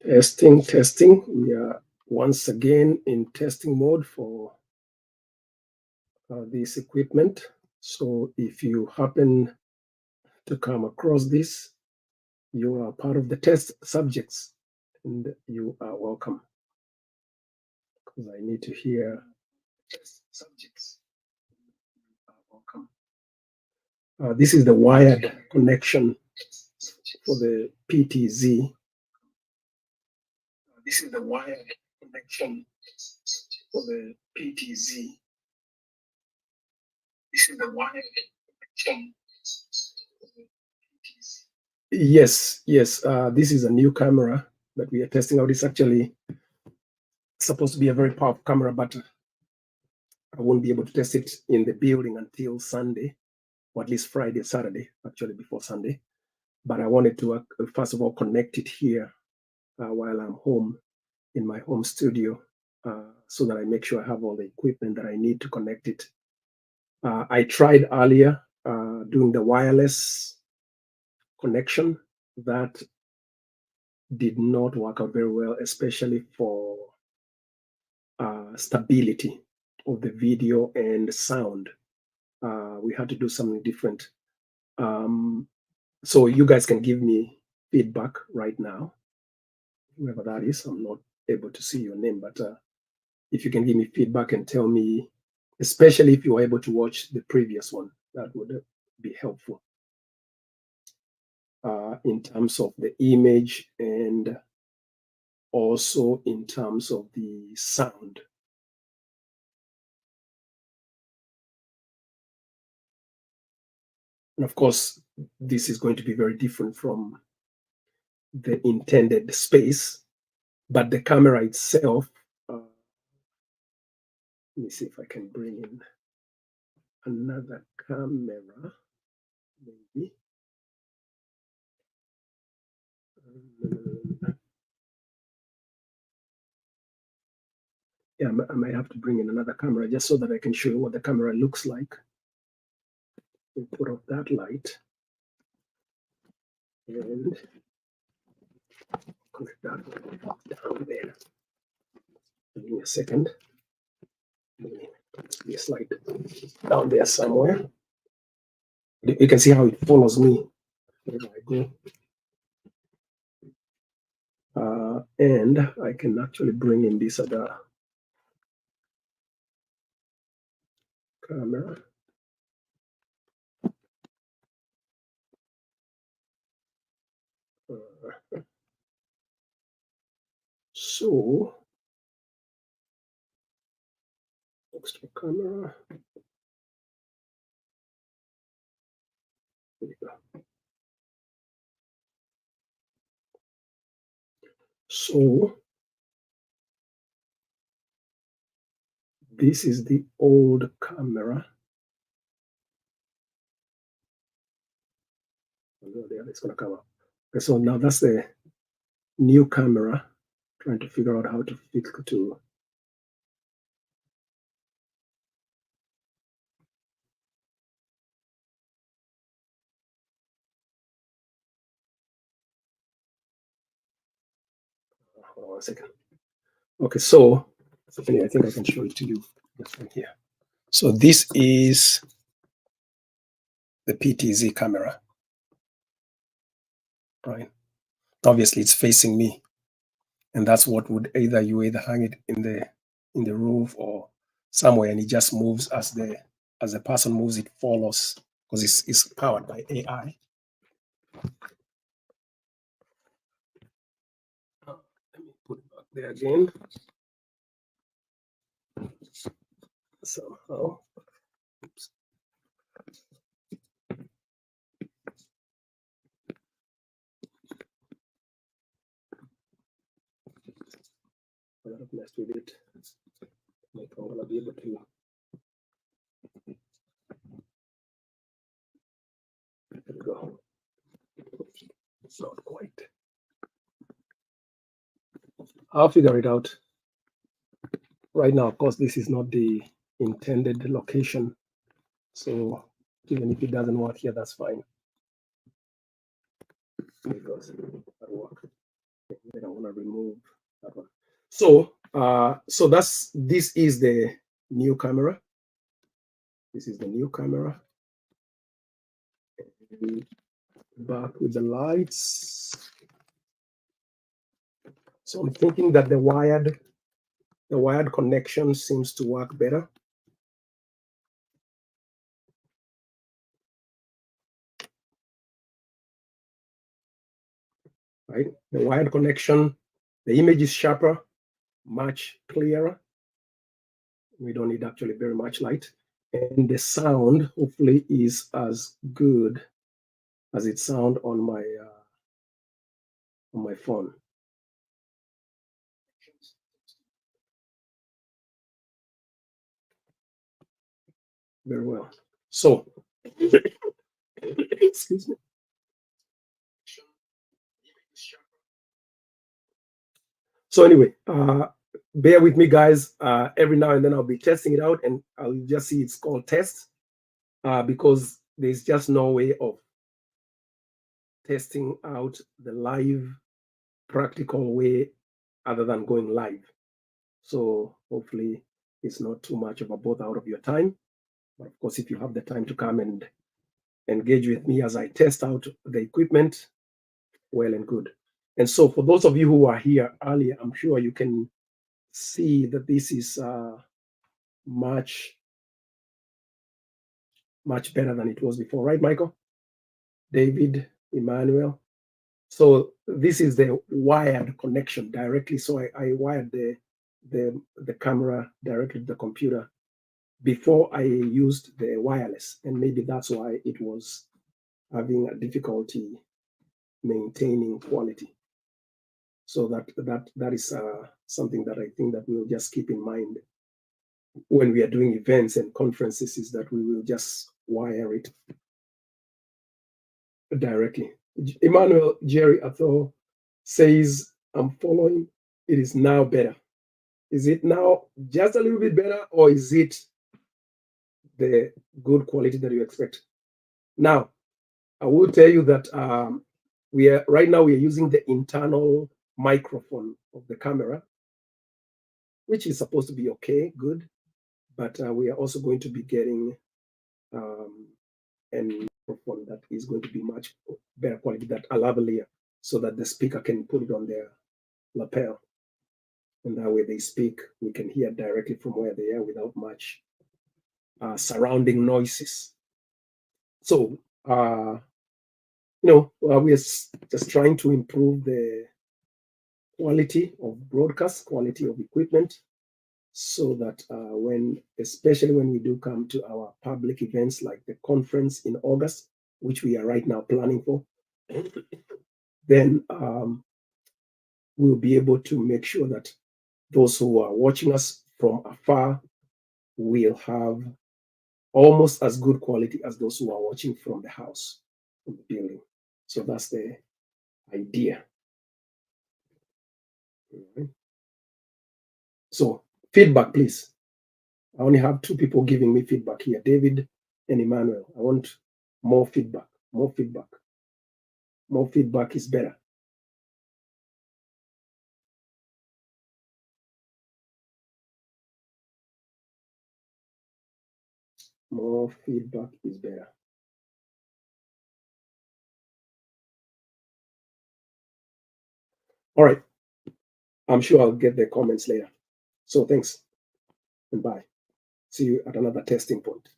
Testing, testing. We are once again in testing mode for this equipment. So if you happen to come across this, you are part of the test subjects and you are welcome. Because I need to hear test subjects. You are welcome. This is the wired connection for the PTZ. This is the wired connection for the PTZ. This is the wired connection for the PTZ. Yes, yes. This is a new camera that we are testing out. It's actually supposed to be a very powerful camera, but I won't be able to test it in the building until Sunday, or at least Friday, Saturday, actually before Sunday. But I wanted to first of all connect it here while I'm home in my home studio, so that I make sure I have all the equipment that I need to connect it. I tried earlier doing the wireless connection. That did not work out very well, especially for stability of the video and sound. We had to do something different. So you guys can give me feedback right now, whoever that is. I'm not able to see your name, but if you can give me feedback and tell me, especially if you were able to watch the previous one, that would be helpful in terms of the image and also in terms of the sound. And of course, this is going to be very different from the intended space, but the camera itself, let me see if I can bring in another camera, maybe. Yeah, I might have to bring in another camera just so that I can show you what the camera looks like. We'll put off that light and connect that down there. Give me a second. Be a slide down there somewhere. You can see how it follows me wherever I go. And I can actually bring in this other camera. So, extra camera. There you go. So, this is the old camera. It's going to come up. Okay, so now that's the new camera. Trying to figure out how to fix it to. Hold on 1 second. Okay, so anyway, I think I can show it to you just from here. So this is the PTZ camera, right? Obviously, it's facing me, and that's what would either hang it in the roof or somewhere, and it just moves as the person moves. It follows because it's powered by AI. Let me put it back there again. Somehow. Oops. I've messed with it. I'm gonna be able to. There we go. It's not quite. I'll figure it out. Right now, of course, this is not the intended location. So even if it doesn't work here, that's fine. Because that'll work. Better want to remove that one. So this is the new camera. This is the new camera. And back with the lights. So I'm thinking that the wired connection seems to work better. Right? The wired connection, the image is sharper, much clearer. We don't need actually very much light. And the sound hopefully is as good as it sounds on my phone. Very well. So, excuse me. So anyway, bear with me, guys. Every now and then I'll be testing it out, and I'll just see it's called test because there's just no way of testing out the live practical way other than going live. So hopefully it's not too much of a bother out of your time. But of course, if you have the time to come and engage with me as I test out the equipment, well and good. And so for those of you who are here earlier, I'm sure you can see that this is much better than it was before, right, Michael? David, Emmanuel. So this is the wired connection directly. So I wired the camera directly to the computer before I used the wireless, and maybe that's why it was having a difficulty maintaining quality. So that is something that I think that we'll just keep in mind when we are doing events and conferences, is that we will just wire it directly. Emmanuel Jerry Atho says, I'm following. It is now better. Is it now just a little bit better, or is it the good quality that you expect? Now, I will tell you that we are using the internal microphone of the camera, which is supposed to be okay, good. But we are also going to be getting a microphone that is going to be much better quality, that a lavalier, so that the speaker can put it on their lapel. And that way they speak, we can hear directly from where they are without much surrounding noises. So, we are just trying to improve the quality of broadcast, quality of equipment, so that especially when we do come to our public events like the conference in August, which we are right now planning for, then we'll be able to make sure that those who are watching us from afar will have almost as good quality as those who are watching from the house, from the building. So that's the idea. Right. So feedback, please. I only have 2 people giving me feedback here, David and Emmanuel. I want more feedback, more feedback. More feedback is better. More feedback is better. All right. I'm sure I'll get the comments later. So thanks and bye. See you at another testing point.